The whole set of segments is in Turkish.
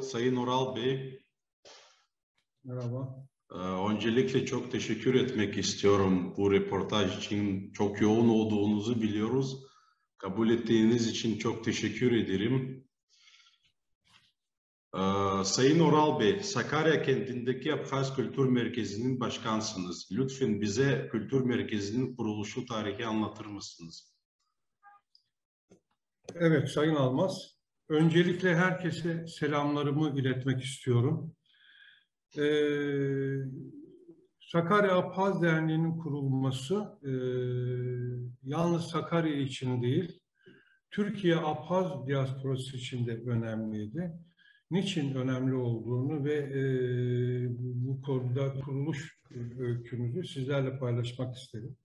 Sayın Oral Bey. Merhaba. Öncelikle çok teşekkür etmek istiyorum bu röportaj için. Çok yoğun olduğunuzu biliyoruz. Kabul ettiğiniz için çok teşekkür ederim. Sayın Oral Bey, Sakarya kentindeki Abhaz Kültür Merkezi'nin başkansınız. Lütfen bize kültür merkezinin kuruluşu tarihi anlatır mısınız? Evet, Sayın Almaz. Öncelikle herkese selamlarımı iletmek istiyorum. Sakarya Abhaz Derneği'nin kurulması yalnız Sakarya için değil, Türkiye Abhaz diasporası için de önemliydi. Niçin önemli olduğunu ve bu konuda kuruluş öykümüzü sizlerle paylaşmak isterim.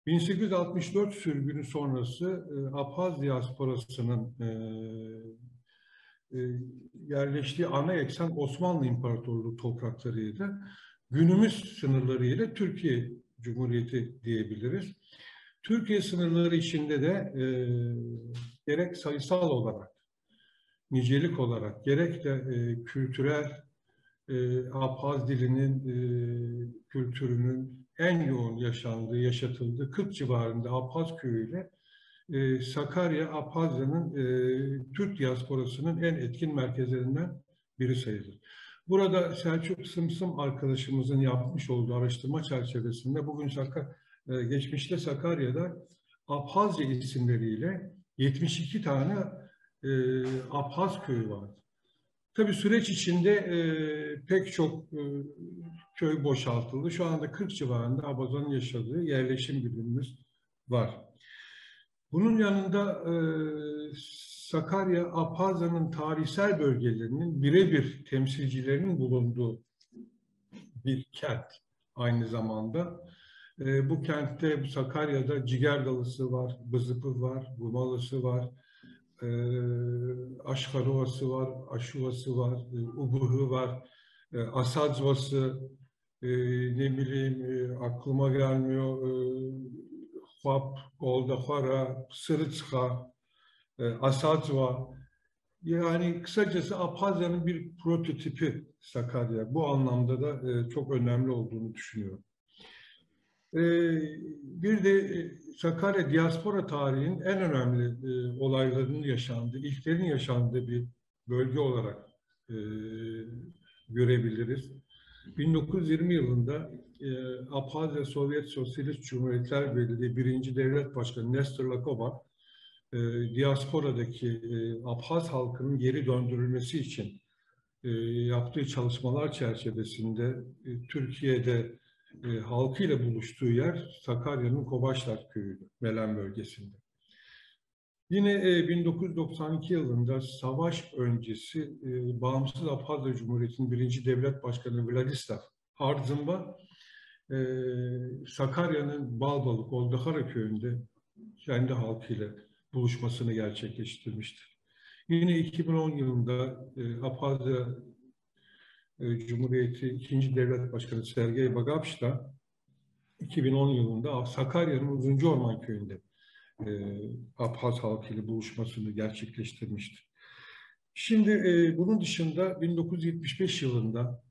1864 sürgünü sonrası Abhaz diasporasının yerleştiği ana eksen Osmanlı İmparatorluğu topraklarıydı. Günümüz sınırlarıyla Türkiye Cumhuriyeti diyebiliriz. Türkiye sınırları içinde de gerek sayısal olarak, nicelik olarak, gerek de kültürel Abhaz dilinin, kültürünün en yoğun yaşandığı, yaşatıldığı 40 civarında Abhaz köyüyle Sakarya, Abhazya'nın Türk diasporasının en etkin merkezlerinden biri sayılır. Burada Selçuk Sımsım arkadaşımızın yapmış olduğu araştırma çerçevesinde bugün geçmişte Sakarya'da Abhazya isimleriyle 72 tane Abhaz köyü vardı. Tabii süreç içinde pek çok köy boşaltıldı. Şu anda 40 civarında Abhazların yaşadığı yerleşim birimimiz var. Bunun yanında Sakarya, Abhazya'nın tarihsel bölgelerinin birebir temsilcilerinin bulunduğu bir kent aynı zamanda. Bu kentte Sakarya'da Cigerdalısı var, Bızıpı var, Gumalısı var, Aşkarovası var, Aşuvası var, Ubuhu var, Asadzvası, ne bileyim aklıma gelmiyor, Hop, Goldafara, Sırıçka, Asadzva. Yani kısacası Abhazya'nın bir prototipi Sakarya. Bu anlamda da çok önemli olduğunu düşünüyorum. Bir de Sakarya diaspora tarihinin en önemli olaylarının yaşandığı, ilklerin yaşandığı bir bölge olarak görebiliriz. 1920 yılında Abhazya Sovyet Sosyalist Cumhuriyetler Birliği 1. Devlet Başkanı Nestor Lakova, diasporadaki Abhaz halkının geri döndürülmesi için yaptığı çalışmalar çerçevesinde Türkiye'de halkıyla buluştuğu yer Sakarya'nın Kobaşlar Köyü'ydü, Melen bölgesinde. Yine 1992 yılında savaş öncesi Bağımsız Abhazya Cumhuriyeti'nin 1. Devlet Başkanı Vladislav Ardımba Sakarya'nın Balbalık, Oldahara köyünde kendi halkıyla buluşmasını gerçekleştirmiştir. Yine 2010 yılında Abhazya Cumhuriyeti 2. Devlet Başkanı Sergey Bagapş'ta 2010 yılında Sakarya'nın Uzuncuorman köyünde Abhaz halkıyla buluşmasını gerçekleştirmiştir. Şimdi bunun dışında 1975 yılında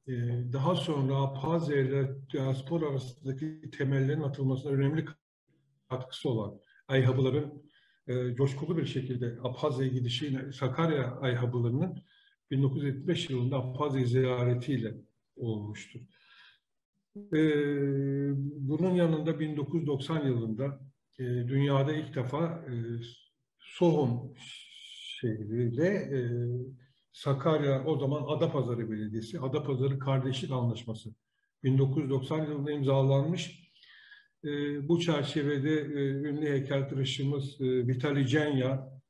daha sonra Abhazya ile diaspora arasındaki temellerin atılmasına önemli katkısı olan Ayhabuların coşkulu bir şekilde Abhazya'ya gidişiyle Sakarya Ayhabularının 1975 yılında Abhazya ziyaretiyle olmuştur. Bunun yanında 1990 yılında dünyada ilk defa Sohum şehriyle Sakarya, o zaman Adapazarı Belediyesi, Adapazarı Kardeşlik Anlaşması 1990 yılında imzalanmış. Bu çerçevede ünlü heykeltıraşımız Vitali Genya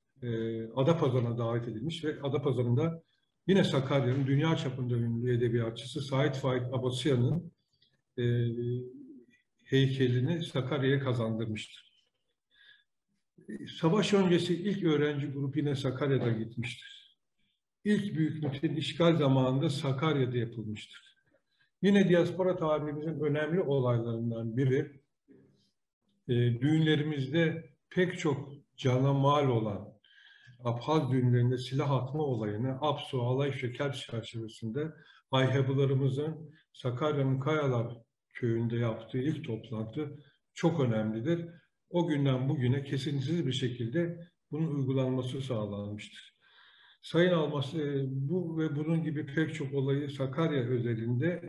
Adapazarı'na davet edilmiş ve Adapazarı'nda yine Sakarya'nın dünya çapında ünlü edebiyatçısı Said Faik Abasıyan'ın heykelini Sakarya'ya kazandırmıştır. Savaş öncesi ilk öğrenci grubu yine Sakarya'da gitmiştir. İlk büyük miting işgal zamanında Sakarya'da yapılmıştır. Yine diaspora tarihimizin önemli olaylarından biri, düğünlerimizde pek çok cana mal olan Abhaz düğünlerinde silah atma olayını APSO Alay Şeker çerçevesinde Ayhabularımızın Sakarya'nın Kayalar köyünde yaptığı ilk toplantı çok önemlidir. O günden bugüne kesintisiz bir şekilde bunun uygulanması sağlanmıştır. Sayın Almas, bu ve bunun gibi pek çok olayı Sakarya özelinde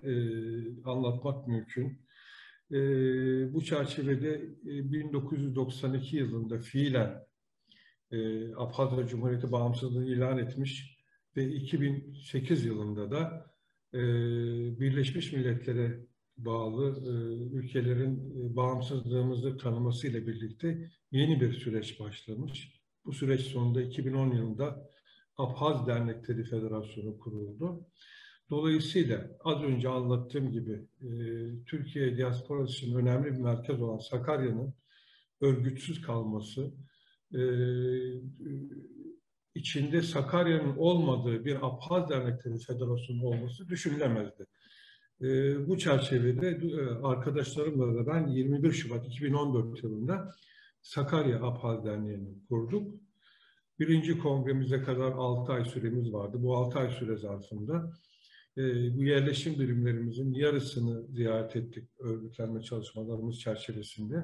anlatmak mümkün. Bu çerçevede 1992 yılında fiilen Abhazya Cumhuriyeti bağımsızlığını ilan etmiş ve 2008 yılında da Birleşmiş Milletler'e bağlı ülkelerin bağımsızlığımızı tanımasıyla birlikte yeni bir süreç başlamış. Bu süreç sonunda 2010 yılında Abhaz Dernekleri Federasyonu kuruldu. Dolayısıyla az önce anlattığım gibi Türkiye diasporası için önemli bir merkez olan Sakarya'nın örgütsüz kalması, içinde Sakarya'nın olmadığı bir Abhaz Dernekleri Federasyonu olması düşünülemezdi. Bu çerçevede arkadaşlarımla da ben 21 Şubat 2014 yılında Sakarya Abhaz Derneği'ni kurduk. Birinci kongremize kadar 6 ay süremiz vardı. Bu 6 ay süre zarfında bu yerleşim birimlerimizin yarısını ziyaret ettik örgütlenme çalışmalarımız çerçevesinde.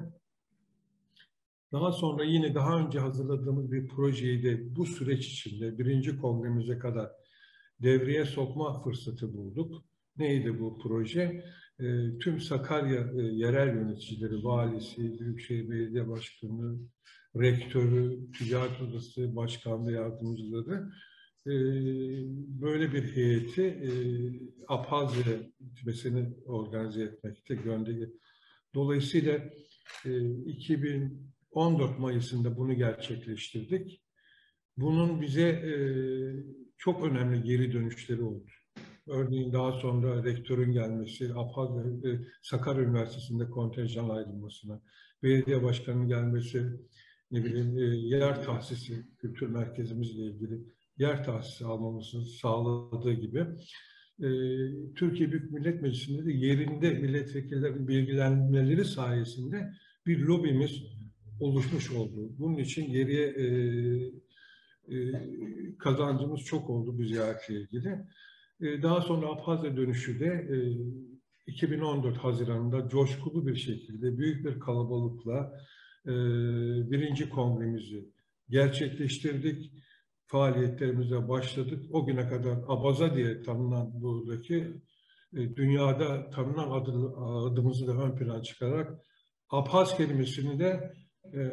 Daha sonra yine daha önce hazırladığımız bir projeyi de bu süreç içinde birinci kongremize kadar devreye sokma fırsatı bulduk. Neydi bu proje? Tüm Sakarya yerel yöneticileri, valisi, Büyükşehir Belediye Başkanı, rektörü, ticaret odası, başkanlığı yardımcıları böyle bir heyeti Abhazya hükümetini organize etmekte, gönderdi. Dolayısıyla 2014 Mayıs'ında bunu gerçekleştirdik. Bunun bize çok önemli geri dönüşleri oldu. Örneğin daha sonra rektörün gelmesi, Sakarya Üniversitesi'nde kontenjan ayrılmasına, belediye başkanının gelmesi, ne bileyim, yer tahsisi, kültür merkezimizle ilgili yer tahsisi almamızı sağladığı gibi Türkiye Büyük Millet Meclisi'nde de yerinde milletvekillerinin bilgilenmeleri sayesinde bir lobimiz oluşmuş oldu. Bunun için geriye kazancımız çok oldu bu ziyaretle ilgili. Daha sonra Abhazya dönüşü de 2014 Haziran'da coşkulu bir şekilde büyük bir kalabalıkla birinci kongremizi gerçekleştirdik. Faaliyetlerimize başladık. O güne kadar Abaza diye tanınan buradaki dünyada tanınan adımızı da ön plana çıkararak Abhaz kelimesini de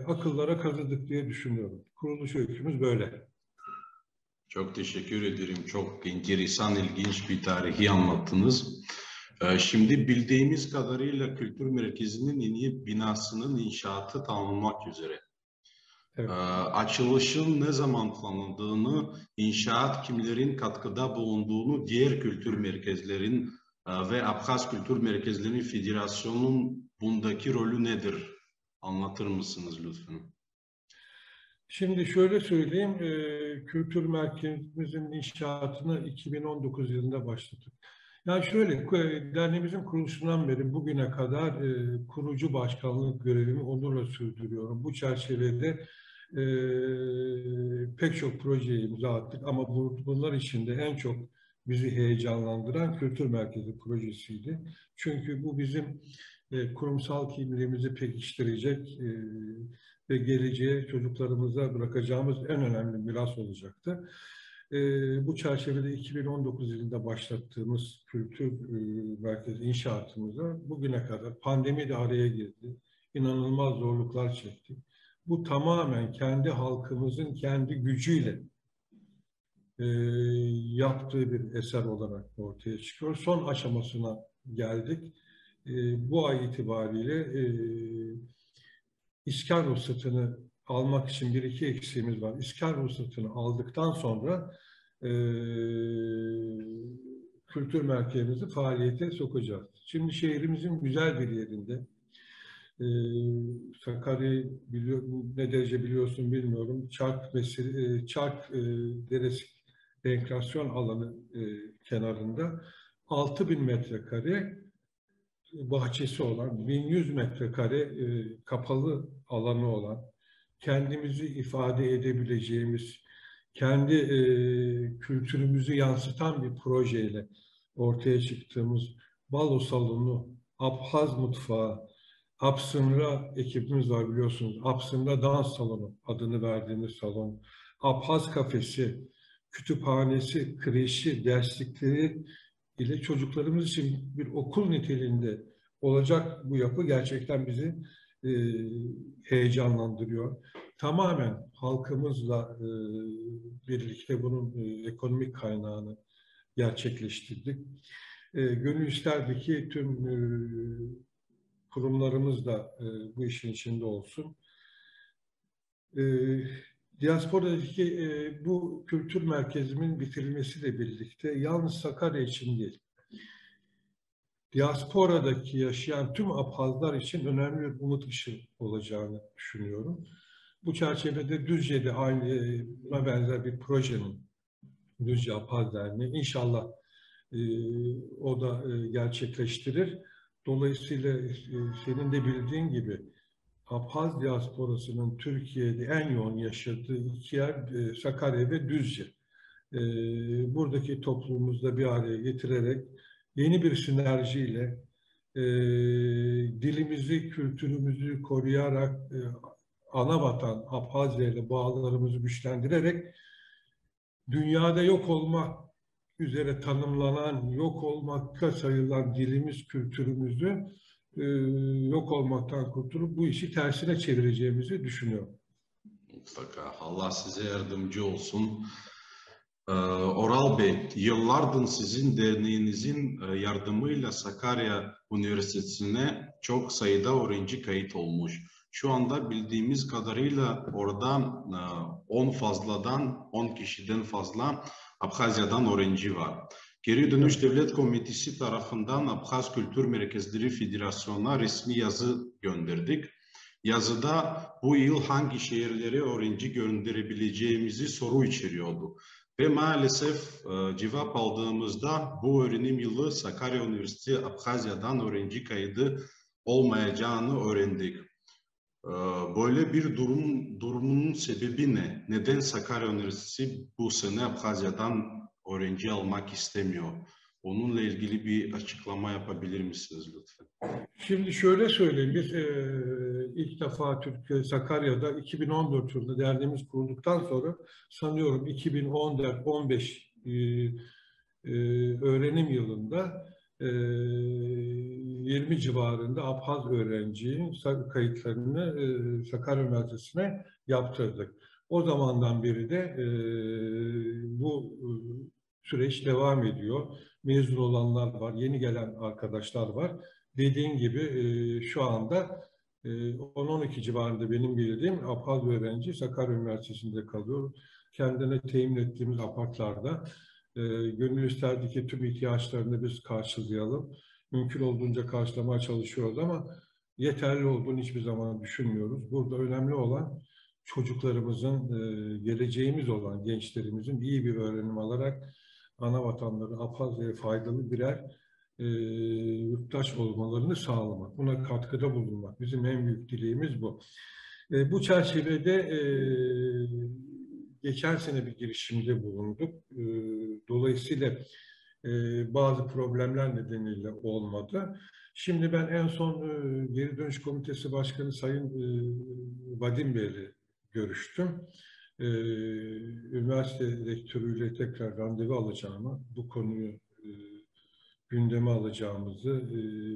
akıllara kazıdık diye düşünüyorum. Kuruluş öykümüz böyle. Çok teşekkür ederim. Çok enteresan, ilginç bir tarihi anlattınız. Şimdi bildiğimiz kadarıyla Kültür Merkezi'nin yeni binasının inşaatı tamamlanmak üzere. Evet. Açılışın ne zaman planlandığını, inşaat kimlerin katkıda bulunduğunu, diğer kültür merkezlerin ve Abhaz Kültür Merkezleri Federasyonu'nun bundaki rolü nedir? Anlatır mısınız lütfen? Şimdi şöyle söyleyeyim, kültür merkezimizin inşaatını 2019 yılında başladık. Yani şöyle, derneğimizin kuruluşundan beri bugüne kadar kurucu başkanlık görevimi onurla sürdürüyorum. Bu çerçevede pek çok projeye imza attık ama bunlar içinde en çok bizi heyecanlandıran kültür merkezi projesiydi. Çünkü bu bizim kurumsal kimliğimizi pekiştirecek ve geleceğe çocuklarımıza bırakacağımız en önemli miras olacaktı. Bu çerçevede 2019 yılında başlattığımız kültür merkezi inşaatımıza bugüne kadar pandemi de araya girdi. İnanılmaz zorluklar çektik. Bu tamamen kendi halkımızın kendi gücüyle yaptığı bir eser olarak ortaya çıkıyor. Son aşamasına geldik. Bu ay itibariyle İskan ruhsatını almak için bir iki eksiğimiz var. İskan ruhsatını aldıktan sonra kültür merkezimizi faaliyete sokacağız. Şimdi şehrimizin güzel bir yerinde. Sakarya'yı ne derece biliyorsun bilmiyorum. Çark Deresi Rekreasyon alanı kenarında 6.000 metrekare bahçesi olan, 1100 metrekare kapalı alanı olan, kendimizi ifade edebileceğimiz, kendi kültürümüzü yansıtan bir projeyle ortaya çıktığımız balo salonu, Abhaz mutfağı, Apsınra ekibimiz var biliyorsunuz. Apsınra dans salonu adını verdiğimiz salon, Abhaz kafesi, kütüphanesi, kreşi, derslikleri ile çocuklarımız için bir okul niteliğinde olacak bu yapı gerçekten bizi e, heyecanlandırıyor. Tamamen halkımızla birlikte bunun ekonomik kaynağını gerçekleştirdik. Gönül isterdi ki tüm kurumlarımız da bu işin içinde olsun. E, Diaspora'daki bu kültür merkezinin bitirilmesiyle birlikte yalnız Sakarya için değil, diasporadaki yaşayan tüm Abhazlar için önemli bir umut ışığı olacağını düşünüyorum. Bu çerçevede Düzce'de aynı buna benzer bir projenin Düzce Abhaz Derneği inşallah o da gerçekleştirir. Dolayısıyla senin de bildiğin gibi Abhaz diasporasının Türkiye'de en yoğun yaşadığı iki yer Sakarya ve Düzce. Buradaki toplumumuzda bir araya getirerek yeni bir sinerjiyle dilimizi, kültürümüzü koruyarak ana vatan Abhazya ile bağlarımızı güçlendirerek dünyada yok olmak üzere tanımlanan, yok olmakta sayılan dilimiz, kültürümüzü yok olmaktan kurtulup bu işi tersine çevireceğimizi düşünüyorum. Mutlaka. Allah size yardımcı olsun. Oral Bey, yıllardır sizin derneğinizin yardımıyla Sakarya Üniversitesi'ne çok sayıda öğrenci kayıt olmuş. Şu anda bildiğimiz kadarıyla oradan 10 kişiden fazla Abhazya'dan öğrenci var. Geri Dönüş Devlet Komitesi tarafından Abhaz Kültür Merkezleri Federasyonu'na resmi yazı gönderdik. Yazıda bu yıl hangi şehirlere öğrenci gönderebileceğimizi soru içeriyordu. Ve maalesef cevap aldığımızda bu öğrenim yılı Sakarya Üniversitesi Abhazya'dan öğrenci kaydı olmayacağını öğrendik. Böyle bir durumun sebebi ne? Neden Sakarya Üniversitesi bu sene Abhazya'dan öğrenci almak istemiyor? Onunla ilgili bir açıklama yapabilir misiniz lütfen? Şimdi şöyle söyleyeyim, biz ilk defa Türkiye Sakarya'da 2014 yılında derneğimiz kurulduktan sonra sanıyorum 2014-15 öğrenim yılında 20 civarında Abhaz öğrencinin kayıtlarını Sakarya Üniversitesi'ne yaptırdık. O zamandan beri de bu süreç devam ediyor. Mezun olanlar var, yeni gelen arkadaşlar var. Dediğin gibi şu anda 10-12 civarında benim bildiğim Abhaz öğrenci Sakarya Üniversitesi'nde kalıyor. Kendine temin ettiğimiz apartlarda gönül isterdi ki tüm ihtiyaçlarını biz karşılayalım. Mümkün olduğunca karşılamaya çalışıyoruz ama yeterli olduğunu hiçbir zaman düşünmüyoruz. Burada önemli olan çocuklarımızın, geleceğimiz olan gençlerimizin iyi bir öğrenim alarak ana vatanları Abhazya'ya faydalı birer yurttaş olmalarını sağlamak, buna katkıda bulunmak. Bizim en büyük dileğimiz bu. Bu çerçevede geçen sene bir girişimde bulunduk. Dolayısıyla bazı problemler nedeniyle olmadı. Şimdi ben en son Geri Dönüş Komitesi Başkanı Sayın Vadim Bey'le görüştüm. Üniversite rektörüyle tekrar randevu alacağımı, bu konuyu gündeme alacağımızı,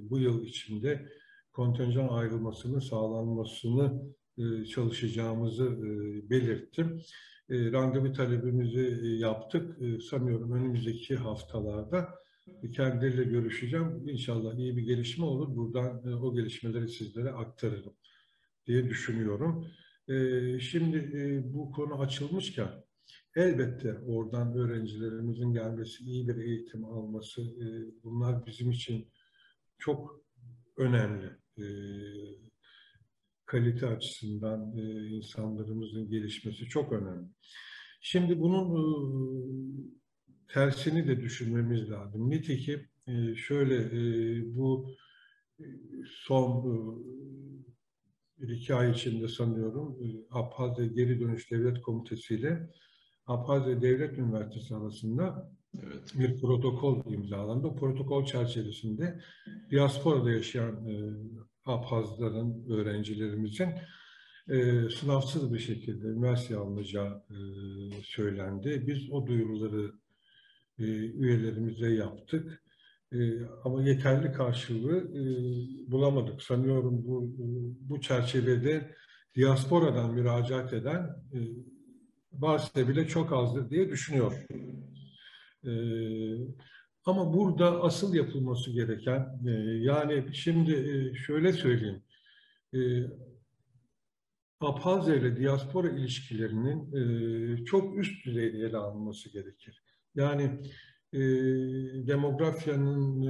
bu yıl içinde kontenjan ayrılmasının sağlanmasını çalışacağımızı belirttim. Randevu talebimizi yaptık. Sanıyorum önümüzdeki haftalarda kendileriyle görüşeceğim. İnşallah iyi bir gelişme olur. Buradan o gelişmeleri sizlere aktarırım diye düşünüyorum. Şimdi bu konu açılmışken elbette oradan öğrencilerimizin gelmesi, iyi bir eğitim alması, bunlar bizim için çok önemli. Kalite açısından insanlarımızın gelişmesi çok önemli. Şimdi bunun tersini de düşünmemiz lazım. Nitekim şöyle bu son bir iki ay içinde sanıyorum Abhazya Geri Dönüş Devlet Komitesi ile Abhazya Devlet Üniversitesi arasında bir protokol imzalandı. O protokol çerçevesinde diasporada yaşayan Abhazların, öğrencilerimizin sınavsız bir şekilde üniversiteye alınacağı söylendi. Biz o duyuruları üyelerimize yaptık. Ama yeterli karşılığı bulamadık. Sanıyorum bu çerçevede diasporadan müracaat eden varsa bile çok azdır diye düşünüyorum. Ama burada asıl yapılması gereken, yani şimdi şöyle söyleyeyim, Abhazya ile diaspora ilişkilerinin çok üst düzeyde ele alınması gerekir. Yani demografyanın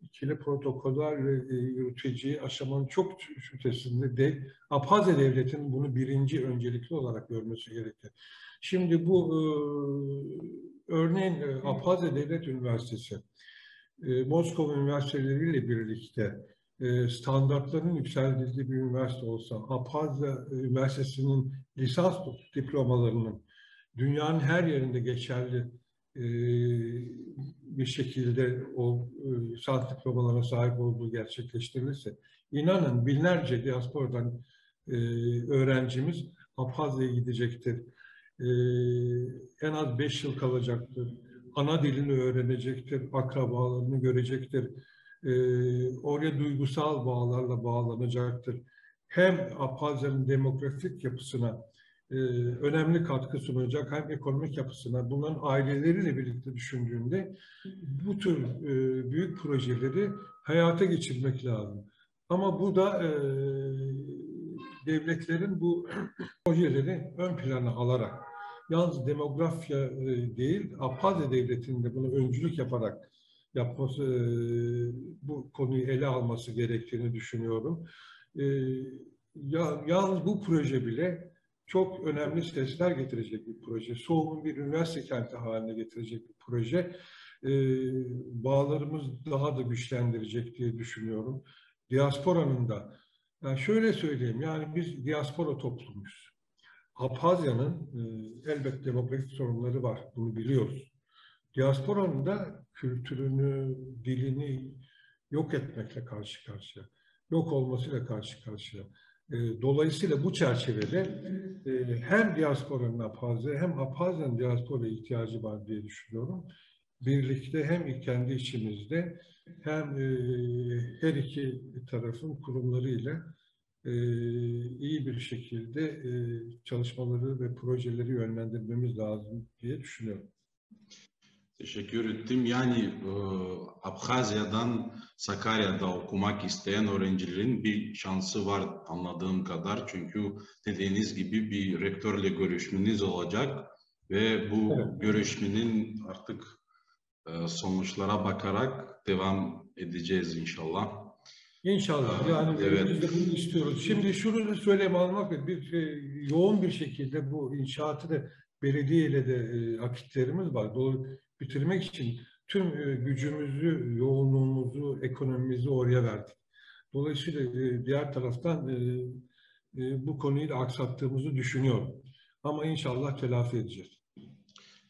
ikili protokollerle yürüteceği aşamanın çok ötesinde de Abhazya Devleti'nin bunu birinci öncelikli olarak görmesi gerekir. Şimdi bu örneğin Abhazya Devlet Üniversitesi, Moskova üniversiteleriyle birlikte standartların yükseltildiği bir üniversite olsa, Abhazya Üniversitesi'nin lisans diplomalarının dünyanın her yerinde geçerli bir şekilde o lisans diplomalarına sahip olduğu gerçekleştirilirse, inanın binlerce diasporadan öğrencimiz Abhazya'ya gidecektir. En az 5 yıl kalacaktır. Ana dilini öğrenecektir, akrabalarını görecektir. Oraya duygusal bağlarla bağlanacaktır. Hem Abhazya'nın demografik yapısına önemli katkı sunacak, hem ekonomik yapısına, bunların aileleriyle birlikte düşündüğünde bu tür büyük projeleri hayata geçirmek lazım. Ama bu da devletlerin bu projeleri ön plana alarak, yalnız demografya değil, Abhazya Devleti'nin de bunu öncülük yaparak yapması, bu konuyu ele alması gerektiğini düşünüyorum. Yalnız bu proje bile çok önemli sesler getirecek bir proje. Soğum'un bir üniversite kenti haline getirecek bir proje. Bağlarımız daha da güçlendirecek diye düşünüyorum. Diasporanın da, yani şöyle söyleyeyim, yani biz diaspora toplumuyuz. Abhazya'nın elbette demografik sorunları var, bunu biliyoruz. Diasporanın da kültürünü, dilini yok etmekle karşı karşıya, yok olmasıyla karşı karşıya. Dolayısıyla bu çerçevede hem diasporanın Abhazya hem Abhazya'nın diaspora ihtiyacı var diye düşünüyorum. Birlikte hem kendi içimizde hem her iki tarafın kurumlarıyla iyi bir şekilde çalışmaları ve projeleri yönlendirmemiz lazım diye düşünüyorum. Teşekkür ettim. Yani Abhazya'dan Sakarya'da okumak isteyen öğrencilerin bir şansı var anladığım kadar. Çünkü dediğiniz gibi bir rektörle görüşmeniz olacak ve bu görüşmenin artık sonuçlara bakarak devam edeceğiz inşallah. İnşallah. Yani evet. biz de bunu istiyoruz. Şimdi şunu da söyleyeyim, almak bir yoğun bir şekilde bu inşaatı da belediye ile de akitlerimiz var. Bitirmek için tüm gücümüzü, yoğunluğumuzu, ekonomimizi oraya verdik. Dolayısıyla diğer taraftan bu konuyu da aksattığımızı düşünüyorum. Ama inşallah telafi edeceğiz.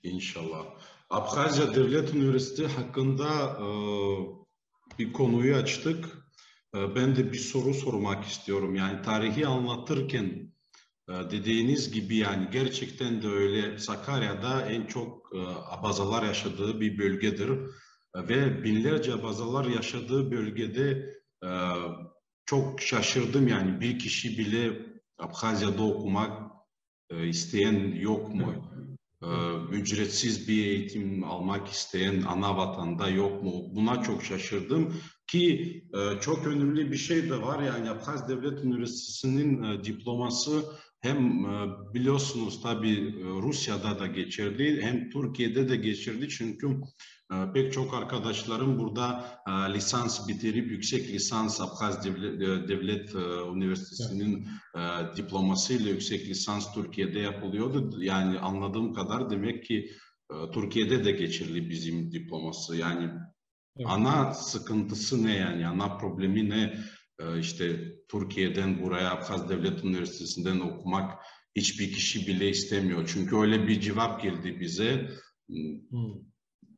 İnşallah. Abhazya Devlet Üniversitesi hakkında bir konuyu açtık. Ben de bir soru sormak istiyorum. Yani tarihi anlatırken dediğiniz gibi yani gerçekten de öyle, Sakarya'da en çok abazalar yaşadığı bir bölgedir. Ve binlerce abazalar yaşadığı bölgede çok şaşırdım, yani bir kişi bile Abhazya'da okumak isteyen yok mu? Ücretsiz bir eğitim almak isteyen ana vatanda yok mu? Buna çok şaşırdım ki çok önemli bir şey de var. Yani Abhaz Devlet Üniversitesi'nin diploması hem biliyorsunuz tabii Rusya'da da geçerli hem Türkiye'de de geçerli. Çünkü pek çok arkadaşlarım burada lisans bitirip yüksek lisans Abhaz Devlet Üniversitesi'nin diplomasıyla yüksek lisans Türkiye'de yapılıyordu. Yani anladığım kadar demek ki Türkiye'de de geçerli bizim diploması. Yani ana sıkıntısı ne yani? Ana problemi ne? İşte Türkiye'den buraya Abhaz Devlet Üniversitesi'nden okumak hiçbir kişi bile istemiyor. Çünkü öyle bir cevap geldi bize.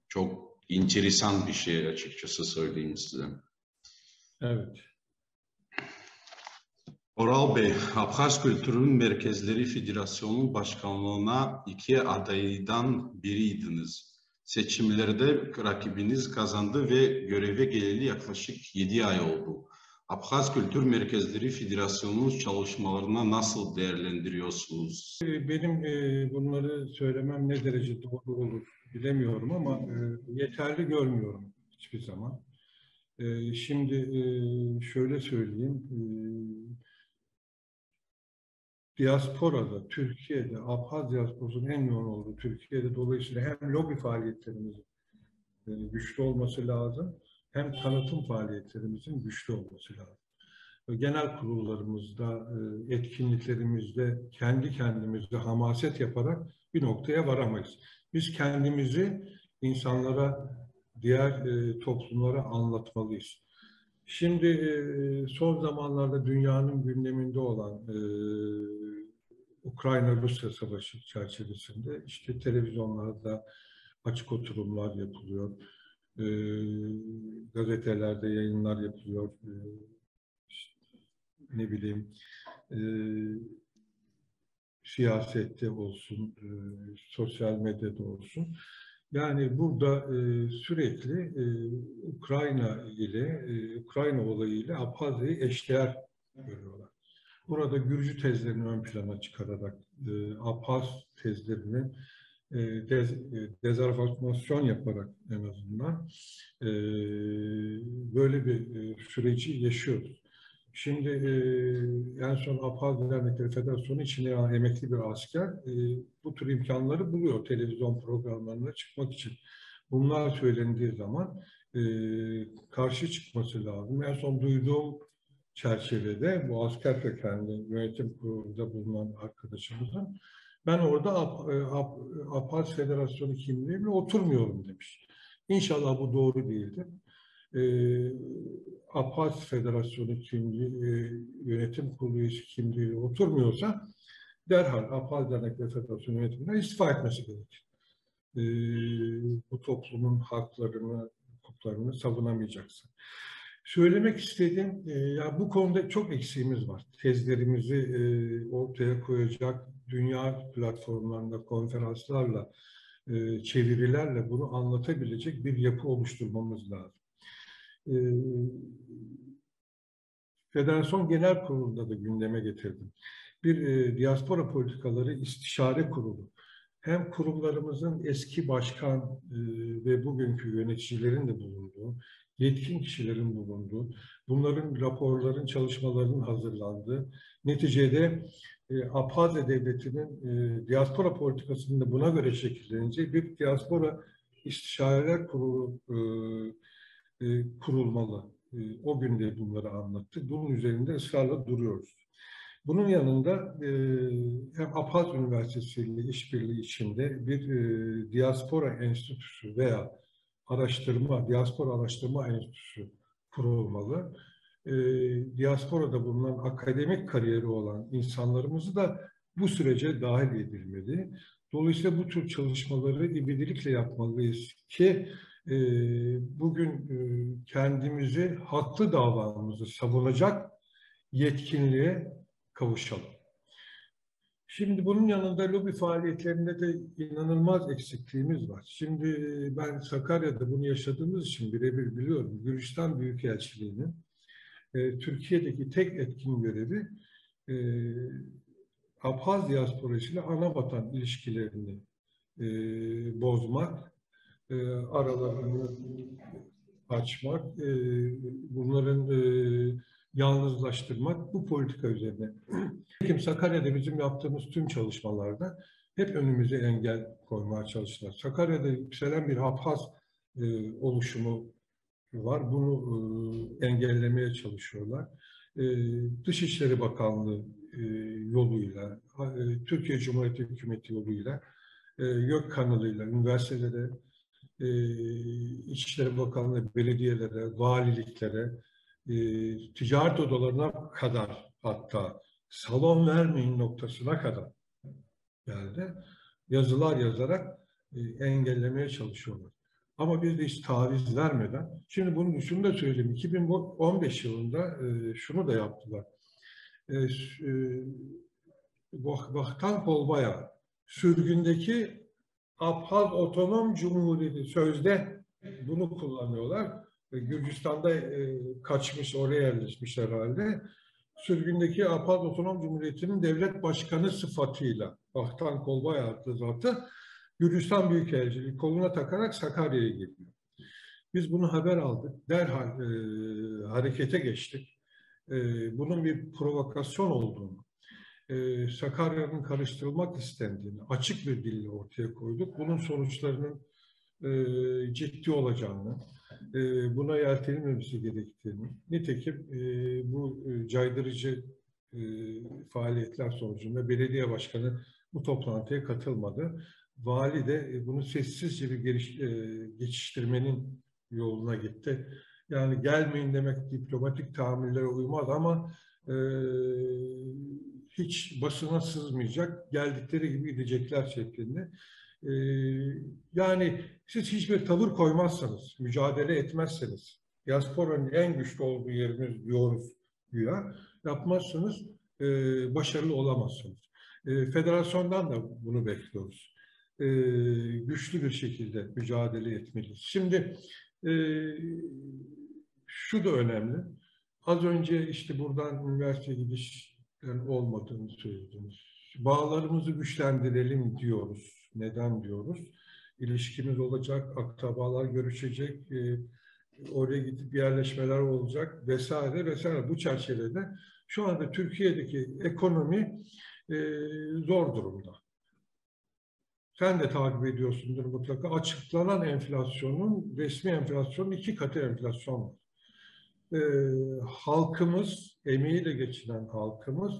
Çok enteresan bir şey açıkçası söyleyeyim size. Evet. Oral Bey, Abhaz Kültür Merkezleri Federasyonu'nun başkanlığına 2 adaydan biriydiniz. Seçimlerde rakibiniz kazandı ve göreve geleli yaklaşık 7 ay oldu. Abhaz Kültür Merkezleri Federasyonu'nun çalışmalarına nasıl değerlendiriyorsunuz? Benim bunları söylemem ne derece doğru olur bilemiyorum ama yeterli görmüyorum hiçbir zaman. Şimdi şöyle söyleyeyim. Diasporada, Türkiye'de, Abhaz diasporasının en yoğun olduğu Türkiye'de dolayısıyla hem lobi faaliyetlerimizin güçlü olması lazım, hem tanıtım faaliyetlerimizin güçlü olması lazım. Genel kurullarımızda, etkinliklerimizde kendi kendimize hamaset yaparak bir noktaya varamayız. Biz kendimizi insanlara, diğer toplumlara anlatmalıyız. Şimdi son zamanlarda dünyanın gündeminde olan Ukrayna-Rusya savaşı çerçevesinde işte televizyonlarda açık oturumlar yapılıyor, gazetelerde yayınlar yapılıyor, ne bileyim siyasette olsun, sosyal medyada olsun. Yani burada sürekli Ukrayna olayı ile Abhazya'yı eşdeğer görüyorlar. Burada Gürcü tezlerini ön plana çıkararak Abhaz tezlerini dezenformasyon yaparak en azından böyle bir süreci yaşıyoruz. Şimdi en son Abhaz Dernekleri Federasyonu içinde emekli bir asker bu tür imkanları buluyor televizyon programlarına çıkmak için. Bunlar söylendiği zaman karşı çıkması lazım. En son duyduğum çerçevede bu asker kökenli yönetim kurulunda bulunan arkadaşımızın ben orada Abhaz Federasyonu kimliğiyle oturmuyorum demiş. İnşallah bu doğru değildir. Abhaz Federasyonu kimliği, yönetim kurulu üyesi kimliğiyle oturmuyorsa derhal Abhaz Dernekleri Federasyonu yönetiminden istifa etmesi gerekir. Bu toplumun haklarını, hukuklarını savunamayacaksa. Söylemek istediğim, ya bu konuda çok eksiğimiz var. Tezlerimizi ortaya koyacak, dünya platformlarında, konferanslarla, çevirilerle bunu anlatabilecek bir yapı oluşturmamız lazım. Federasyon Genel Kurulu'nda da gündeme getirdim. Bir diaspora politikaları istişare kurulu. Hem kurumlarımızın eski başkan ve bugünkü yöneticilerin de bulunduğu, yetkin kişilerin bulunduğu, bunların raporların, çalışmalarının hazırlandığı, neticede Abhazya Devleti'nin diaspora politikasının da buna göre şekilleneceği bir diaspora istişareler kurulu kurulmalı. O gün de bunları anlattık. Bunun üzerinde ısrarla duruyoruz. Bunun yanında hem Abhaz Üniversitesi ile işbirliği içinde bir diaspora enstitüsü veya diaspora araştırma enstitüsü kurulmalı. Diasporada bulunan akademik kariyeri olan insanlarımızı da bu sürece dahil edilmeli. Dolayısıyla bu tür çalışmaları ivedilikle yapmalıyız ki bugün kendimizi, haklı davamızı savunacak yetkinliğe kavuşalım. Şimdi bunun yanında lobi faaliyetlerinde de inanılmaz eksikliğimiz var. Şimdi ben Sakarya'da bunu yaşadığımız için birebir biliyorum. Gürcistan Büyükelçiliği'nin Türkiye'deki tek etkin görevi Abhaz diasporası ile anavatan ilişkilerini bozmak, aralarını açmak, bunların yalnızlaştırmak bu politika üzerine. Kim Sakarya'da bizim yaptığımız tüm çalışmalarda hep önümüze engel koymaya çalıştılar. Sakarya'da yükselen bir Abhaz oluşumu var. Bunu engellemeye çalışıyorlar. Dışişleri Bakanlığı yoluyla, Türkiye Cumhuriyeti Hükümeti yoluyla, YÖK kanalıyla, üniversitelere, İçişleri Bakanlığı, belediyelere, valiliklere, ticaret odalarına kadar hatta salon vermeyin noktasına kadar geldi. Yazılar yazarak engellemeye çalışıyorlar. Ama biz de hiç taviz vermeden, şimdi bunun şunu da söyleyeyim, 2015 yılında şunu da yaptılar. Vahtan Kolbaya, sürgündeki Abhaz Otonom Cumhuriyeti, sözde bunu kullanıyorlar. Gürcistan'da kaçmış, oraya yerleşmiş herhalde. Sürgündeki Abhaz Otonom Cumhuriyeti'nin devlet başkanı sıfatıyla Vahtan Kolbaya adlı zatı Gürcistan Büyükelçiliği koluna takarak Sakarya'ya geliyor. Biz bunu haber aldık. Derhal harekete geçtik. Bunun bir provokasyon olduğunu, Sakarya'nın karıştırılmak istendiğini açık bir dille ortaya koyduk. Bunun sonuçlarının ciddi olacağını, buna yeltenilmemesi gerektiğini, nitekim bu caydırıcı faaliyetler sonucunda belediye başkanı bu toplantıya katılmadı. Vali de bunu sessizce bir geçiştirmenin yoluna gitti. Yani gelmeyin demek diplomatik tahammüllere uymaz ama hiç basına sızmayacak, geldikleri gibi gidecekler şeklinde. Yani siz hiçbir tavır koymazsanız, mücadele etmezseniz, diasporanın en güçlü olduğu yerimiz diyoruz güya, yapmazsanız başarılı olamazsınız. Federasyondan da bunu bekliyoruz. Güçlü bir şekilde mücadele etmeliyiz. Şimdi şu da önemli. Az önce işte buradan üniversiteye gidiş olmadığını söylediniz. Bağlarımızı güçlendirelim diyoruz. Neden diyoruz? İlişkimiz olacak, akrabalar görüşecek, oraya gidip yerleşmeler olacak vesaire vesaire. Bu çerçevede şu anda Türkiye'deki ekonomi zor durumda. Sen de takip ediyorsundur mutlaka. Açıklanan enflasyonun, resmi enflasyonun 2 katı enflasyon var. Halkımız, emeğiyle geçinen halkımız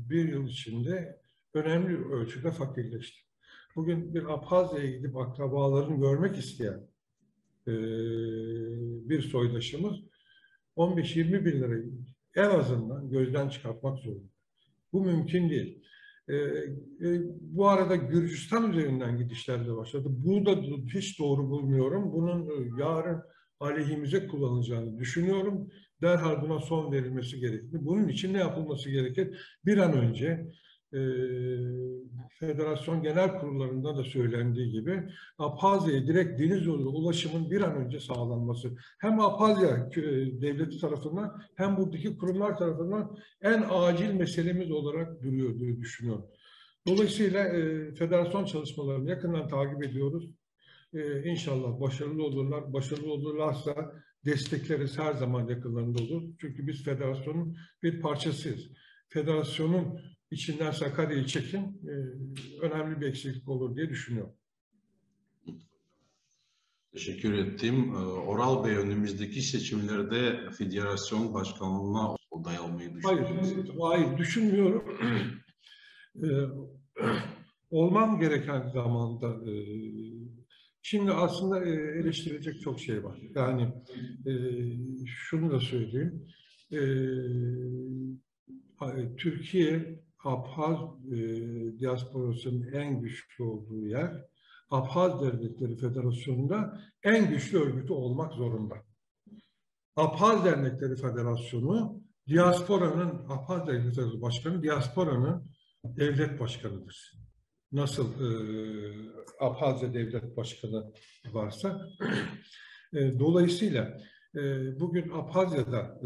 bir yıl içinde önemli ölçüde fakirleşti. Bugün bir Abhazya'ya gidip akrabalarını görmek isteyen bir soydaşımız 15-20 bin lirayı en azından gözden çıkartmak zorunda. Bu mümkün değil. Bu arada Gürcistan üzerinden gidişler de başladı. Bu da hiç doğru bulmuyorum. Bunun yarın aleyhimize kullanılacağını düşünüyorum. Derhal buna son verilmesi gerekli. Bunun için ne yapılması gerekir? Bir an önce Federasyon Genel Kurullarında da söylendiği gibi Abhazya'ya direkt deniz yolu ulaşımın bir an önce sağlanması. Hem Abhazya devleti tarafından hem buradaki kurumlar tarafından en acil meselemiz olarak duruyor diye düşünüyorum. Dolayısıyla federasyon çalışmalarını yakından takip ediyoruz. İnşallah başarılı olurlar. Başarılı olurlarsa destekleriz, her zaman yakınlarında olur. Çünkü biz federasyonun bir parçasıyız. Federasyonun içinden Sakarya'yı çekin, önemli bir eksiklik olur diye düşünüyorum. Teşekkür ettim. Oral Bey, önümüzdeki seçimlerde federasyon başkanlığına aday olmayı düşünüyor musunuz? Hayır, düşünmüyorum. Olmam gereken zamanda şimdi aslında eleştirilecek çok şey var. Yani şunu da söyleyeyim. Türkiye, Abhaz diasporasının en güçlü olduğu yer, Abhaz Dernekleri Federasyonu'nda en güçlü örgütü olmak zorunda. Abhaz Dernekleri Federasyonu, diasporanın, Abhaz Dernekleri Başkanı, diasporanın devlet başkanıdır. Nasıl Abhazya devlet başkanı varsa. Dolayısıyla bugün Abhazya'da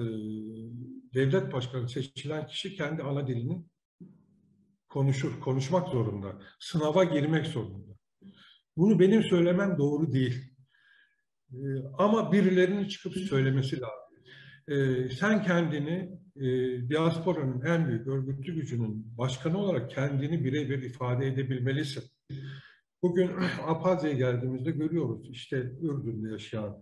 devlet başkanı seçilen kişi kendi ana dilini konuşmak zorunda. Sınava girmek zorunda. Bunu benim söylemem doğru değil. Ama birilerinin çıkıp söylemesi lazım. Sen kendini diasporanın en büyük örgütlü gücünün başkanı olarak kendini birebir ifade edebilmelisin. Bugün Abhazya'ya geldiğimizde görüyoruz işte Ürdün'de yaşayan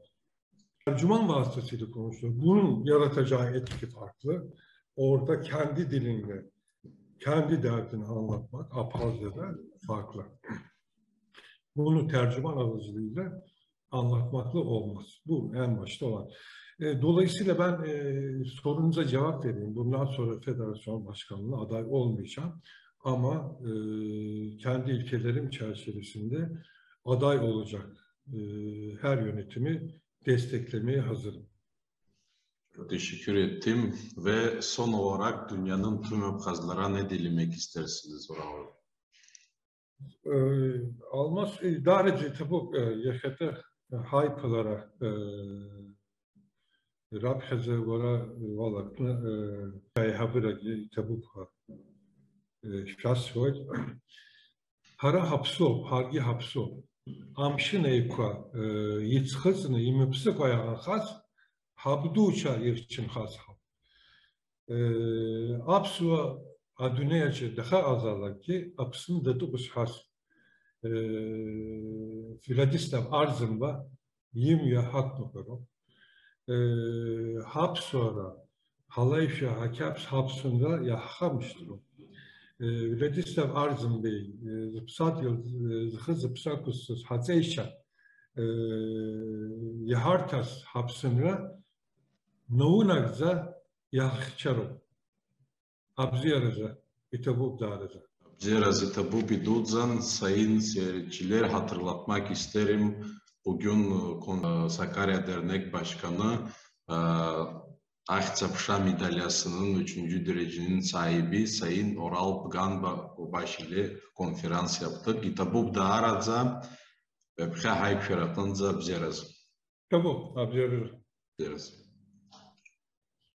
tercüman vasıtasıyla konuşuyor. Bunun yaratacağı etki farklı. Orada kendi dilinle, kendi derdini anlatmak Abhazya'da farklı. Bunu tercüman aracılığıyla anlatmakla olmaz. Bu en başta olan. Dolayısıyla ben sorunuza cevap vereyim. Bundan sonra federasyon başkanlığına aday olmayacağım. ama kendi ilkelerim çerçevesinde aday olacak her yönetimi desteklemeye hazırım. Teşekkür ettim ve son olarak dünyanın tüm Abhazlara ne dilemek istersiniz Orhan? Almaz darıcı tabuk yaşatı haypalara Rabheze vara valaklı habıra tabuk şahsoy hara hapso hargi hapso amşın ekva yitskızını imipsi koyan has habduça yirçin has apsu adunyaçı daha azalak ki apsın da tuğus has Vladislav Arzımba yimya hak nukarom hapsora halayşa hakaps hapsında yahamıştır. Vladislav Arzım Bey zıpsat yıl zıpsakussuz hatseyşa yahartas hapsında noğunakza yahçarom abziyarıza itabuk dağırıza. Abziyarazı Tabuk Bidudzan, sayın seyirciler hatırlatmak isterim. Bugün Sakarya Dernek Başkanı Akçapşa Madalyası'nın 3. derecenin sahibi Sayın Oral Bganbaş ile konferans yaptık. İtabuk Dağıradza ve Hayk Şeratanza Abziyarazı. Tabuk abziyarıza.